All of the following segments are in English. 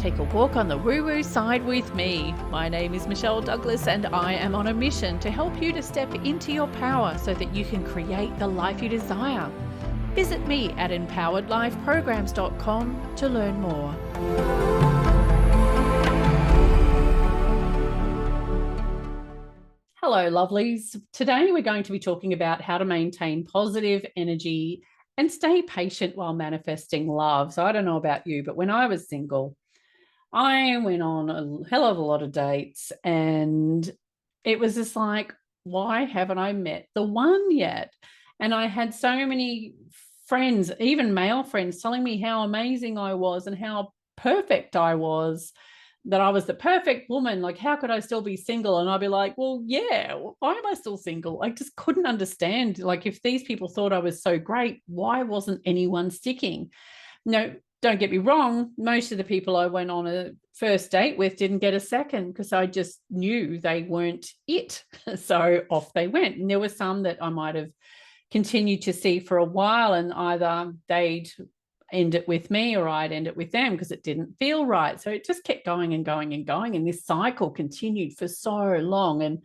take a walk on the woo-woo side with me. My name is Michelle Douglas and I am on a mission to help you to step into your power so that you can create the life you desire. Visit me at empoweredlifeprograms.com to learn more. Hello, lovelies. Today we're going to be talking about how to maintain positive energy and stay patient while manifesting love. So I don't know about you, but when I was single, I went on a hell of a lot of dates and it was just like, why haven't I met the one yet? And I had so many friends, even male friends, telling me how amazing I was and how perfect I was, that I was the perfect woman. Like, how could I still be single? And I'd be like, well, yeah, why am I still single? I just couldn't understand. Like, if these people thought I was so great, why wasn't anyone sticking? No, don't get me wrong. Most of the people I went on a first date with didn't get a second because I just knew they weren't it. So off they went. And there were some that I might have continued to see for a while, and either they'd end it with me or I'd end it with them because it didn't feel right. So it just kept going and going and going. And this cycle continued for so long. And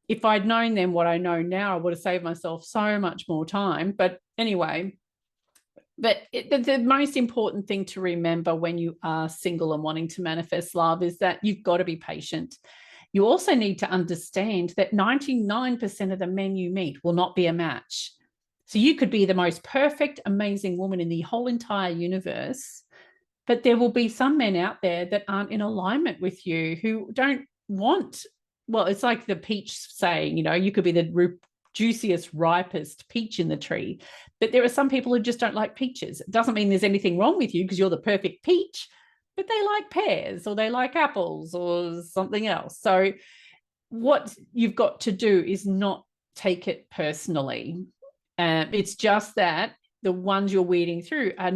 if I'd known then what I know now, I would have saved myself so much more time. But anyway, the most important thing to remember when you are single and wanting to manifest love is that you've got to be patient. You also need to understand that 99% of the men you meet will not be a match. So you could be the most perfect, amazing woman in the whole entire universe, but there will be some men out there that aren't in alignment with you, who don't want, well, it's like the peach saying, you know, you could be the juiciest, ripest peach in the tree, but there are some people who just don't like peaches. It doesn't mean there's anything wrong with you because you're the perfect peach, but they like pears or they like apples or something else. So what you've got to do is not take it personally. It's just that the ones you're weeding through are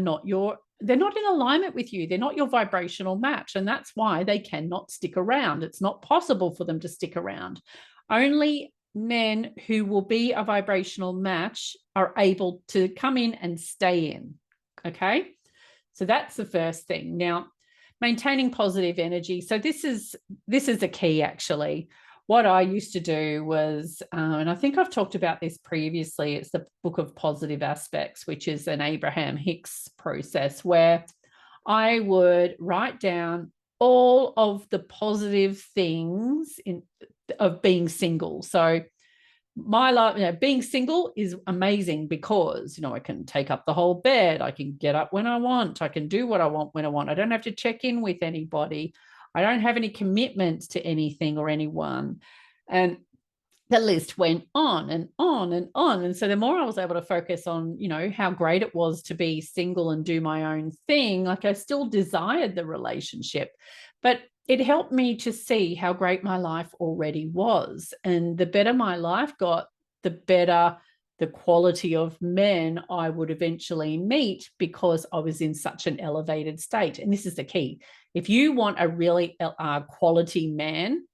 they're not in alignment with you. They're not your vibrational match. And that's why they cannot stick around. It's not possible for them to stick around. Only men who will be a vibrational match are able to come in and stay in. Okay. So that's the first thing. Now, maintaining positive energy. So this is the key, actually. What I used to do was, and I think I've talked about this previously, it's the Book of Positive Aspects, which is an Abraham Hicks process, where I would write down all of the positive things of being single. So my life, being single is amazing because, I can take up the whole bed. I can get up when I want. I can do what I want when I want. I don't have to check in with anybody. I don't have any commitment to anything or anyone. And the list went on and on and on. And so the more I was able to focus on, how great it was to be single and do my own thing, like I still desired the relationship, but it helped me to see how great my life already was. And the better my life got, the better the quality of men I would eventually meet, because I was in such an elevated state. And this is the key. If you want a really quality man,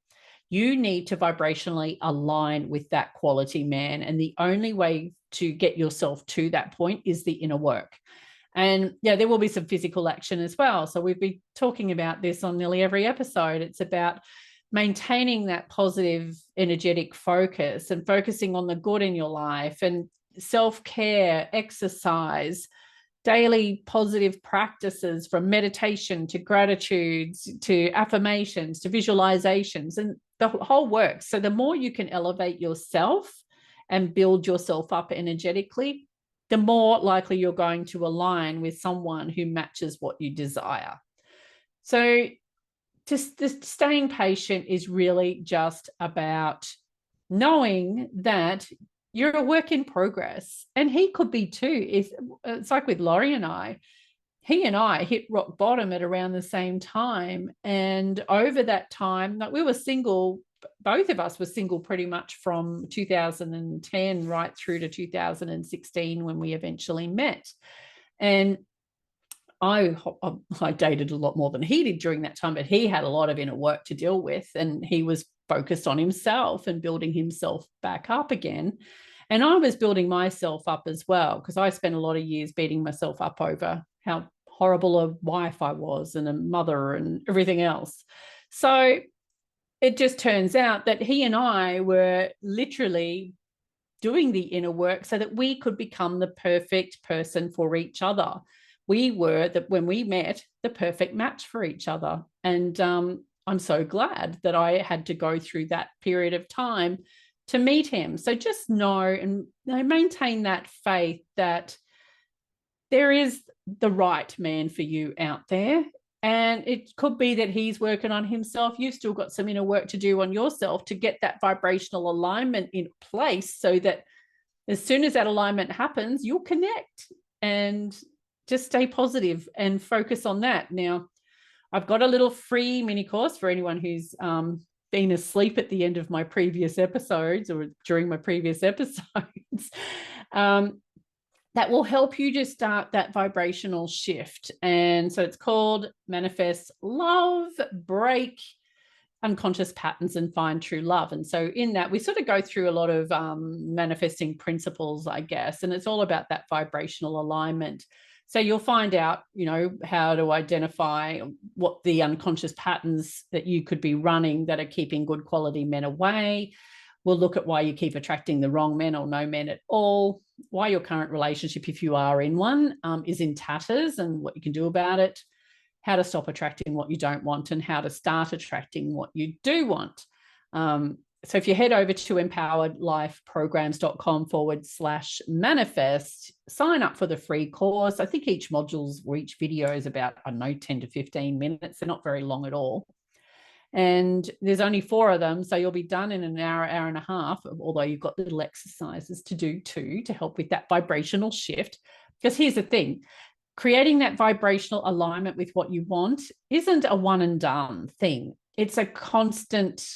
you need to vibrationally align with that quality man. And the only way to get yourself to that point is the inner work. And there will be some physical action as well. So we've been talking about this on nearly every episode. It's about maintaining that positive energetic focus and focusing on the good in your life, and self-care, exercise, daily positive practices, from meditation to gratitudes to affirmations to visualizations, and the whole works. So the more you can elevate yourself and build yourself up energetically, the more likely you're going to align with someone who matches what you desire. So just staying patient is really just about knowing that you're a work in progress, and he could be too. It's like with Laurie and I. He and I hit rock bottom at around the same time, and over that time, like, we were single. Both of us were single pretty much from 2010 right through to 2016 when we eventually met. And I dated a lot more than he did during that time, but he had a lot of inner work to deal with, and he was focused on himself and building himself back up again. And I was building myself up as well, because I spent a lot of years beating myself up over how horrible a wife I was and a mother and everything else. So it just turns out that he and I were literally doing the inner work so that we could become the perfect person for each other. We were, that when we met, the perfect match for each other. And I'm so glad that I had to go through that period of time to meet him. So just know and maintain that faith that there is the right man for you out there. And it could be that he's working on himself. You've still got some inner work to do on yourself to get that vibrational alignment in place so that as soon as that alignment happens, you'll connect, and just stay positive and focus on that. Now, I've got a little free mini course for anyone who's been asleep at the end of my previous episodes or during my previous episodes. That will help you to start that vibrational shift. And so it's called Manifest Love, Break Unconscious Patterns and Find True Love. And so in that, we sort of go through a lot of manifesting principles, I guess, and it's all about that vibrational alignment. So you'll find out, how to identify what the unconscious patterns that you could be running that are keeping good quality men away. We'll look at why you keep attracting the wrong men or no men at all, why your current relationship, if you are in one, is in tatters and what you can do about it, how to stop attracting what you don't want, and how to start attracting what you do want. So if you head over to empoweredlifeprograms.com/manifest, sign up for the free course. I think each video is about, 10 to 15 minutes. They're not very long at all. And there's only 4 of them. So you'll be done in an hour, hour and a half, although you've got little exercises to do too, to help with that vibrational shift. Because here's the thing, creating that vibrational alignment with what you want isn't a one and done thing. It's a constant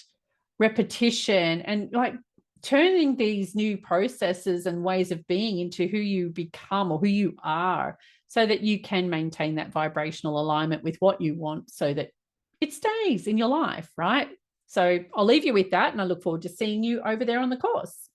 repetition and like turning these new processes and ways of being into who you become or who you are, so that you can maintain that vibrational alignment with what you want so that it stays in your life, right? So I'll leave you with that, and I look forward to seeing you over there on the course.